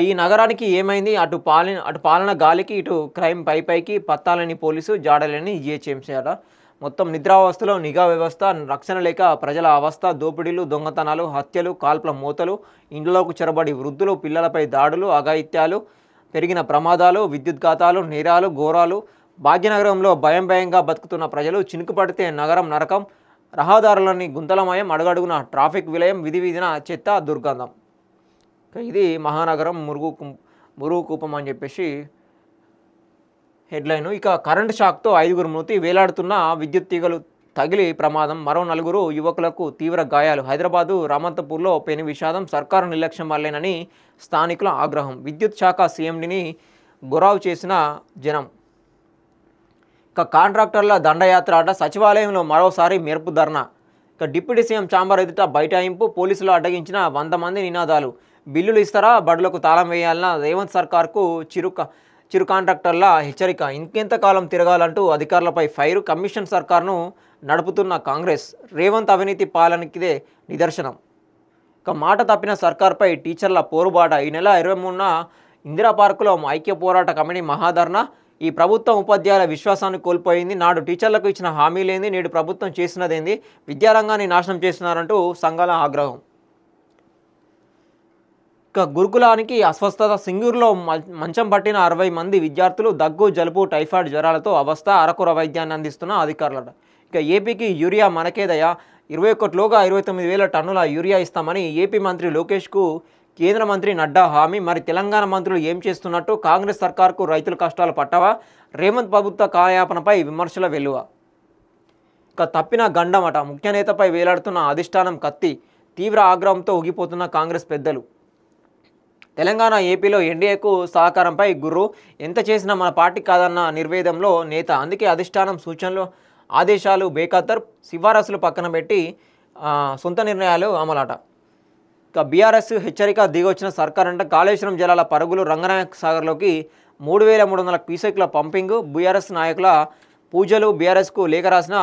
ఈ నగరానికి ఏమైంది? అటు పాలన గాలికి, ఇటు క్రైమ్ పైకి పత్తాలని పోలీసు, జాడలేని జీహెచ్ఎంసీ అట. మొత్తం నిద్రావస్థలో నిఘా వ్యవస్థ, రక్షణ లేక ప్రజల అవస్థ, దోపిడీలు, దొంగతనాలు, హత్యలు, కాల్పుల మూతలు, ఇండ్లలోకి చొరబడి వృద్ధులు, పిల్లలపై దాడులు, అఘాయిత్యాలు, పెరిగిన ప్రమాదాలు, విద్యుద్ఘాతాలు, నేరాలు, ఘోరాలు. భాగ్యనగరంలో భయంగా బతుకుతున్న ప్రజలు, చినుకు పడితే నగరం నరకం, రహదారులని గుంతలమయం, అడుగడుగున ట్రాఫిక్ విలయం, విధి విధిన చెత్త, దుర్గంధం. ఇది మహానగరం మురుగు కూపం అని చెప్పేసి హెడ్లైన్. ఇక కరెంటు షాక్తో 5గురు మృతి, వేలాడుతున్న విద్యుత్ తీగలు తగిలి ప్రమాదం, మరో 4 యువకులకు తీవ్ర గాయాలు. హైదరాబాదు రామంతపూర్లో పెను విషాదం, సర్కారు నిర్లక్ష్యం వల్లేనని స్థానికుల ఆగ్రహం. విద్యుత్ శాఖ సీఎండిని గొరావు చేసిన జనం. ఇక కాంట్రాక్టర్ల దండయాత్ర అడ్డ, సచివాలయంలో మరోసారి మెరుపు ధర్నా. ఇక డిప్యూటీ సీఎం చాంబర్ ఎదుట బైఠాయింపు, పోలీసులు అడ్డగించిన 100 మంది నినాదాలు. బిల్లులు ఇస్తారా, బడులకు తాళం వేయాలన్న రేవంత్ సర్కార్కు చిరు కాంట్రాక్టర్ల హెచ్చరిక. ఇంకెంతకాలం తిరగాలంటూ అధికారులపై ఫైరు. కమిషన్ సర్కార్ను నడుపుతున్న కాంగ్రెస్, రేవంత్ అవినీతి పాలనకిదే నిదర్శనం. ఇక మాట తప్పిన సర్కార్పై టీచర్ల పోరుబాట. ఈ నెల 23న ఇందిరా పార్కులో ఐక్య పోరాట కమిటీ మహాధర్నా. ఈ ప్రభుత్వం ఉపాధ్యాయుల విశ్వాసాన్ని కోల్పోయింది, నాడు టీచర్లకు ఇచ్చిన హామీలేంది, నేడు ప్రభుత్వం చేసినదేంది, విద్యారంగాన్ని నాశనం చేస్తున్నారంటూ సంఘాల ఆగ్రహం. ఇక గురుకులానికి అస్వస్థత. సింగూరులో మంచం పట్టిన 60 మంది విద్యార్థులు, దగ్గు, జలుబు, టైఫాయిడ్ జ్వరాలతో అవస్థ, అరకొర వైద్యాన్ని అందిస్తున్న అధికారులట. ఇక ఏపీకి యూరియా మనకేదయ, 21లోగా 29,000 టన్నుల యూరియా ఇస్తామని ఏపీ మంత్రి లోకేష్కు కేంద్ర మంత్రి నడ్డా హామీ. మరి తెలంగాణ మంత్రులు ఏం చేస్తున్నట్టు? కాంగ్రెస్ సర్కార్కు రైతుల కష్టాలు పట్టవా? రేవంత్ ప్రభుత్వ కాలయాపనపై విమర్శల వెల్లువ. ఇక తప్పిన గండమట, ముఖ్య నేతపై వేలాడుతున్న అధిష్టానం కత్తి. తీవ్ర ఆగ్రహంతో ఊగిపోతున్న కాంగ్రెస్ పెద్దలు. తెలంగాణ ఏపీలో ఎన్డీఏకు సహకారంపై గుర్రు, ఎంత చేసినా మన పార్టీ కాదన్న నిర్వేదంలో నేత. అందుకే అధిష్టానం సూచనలు, ఆదేశాలు బేఖాతర్, సిఫారసులు పక్కన పెట్టి సొంత నిర్ణయాలు అమలాట. ఇక బీఆర్ఎస్ హెచ్చరిక, దిగొచ్చిన సర్కార్ అంట. కాళేశ్వరం జలాల పరుగులు, రంగనాయక సాగర్లోకి 3,300 క్యూసెక్ల పంపింగ్. బీఆర్ఎస్ నాయకుల పూజలు, బీఆర్ఎస్కు లేఖ రాసిన